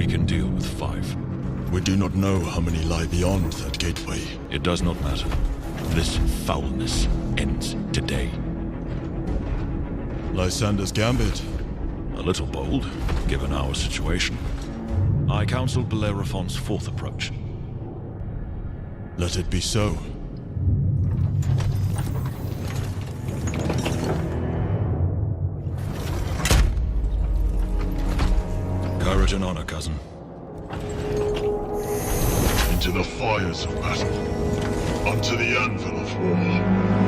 We can deal with 5. We do not know how many lie beyond that gateway. It does not matter. This foulness ends today. Lysander's gambit. A little bold, given our situation. I counseled Bellerophon's 4th approach. Let it be so. Courage and honor, cousin. Into the fires of battle, unto the anvil of war.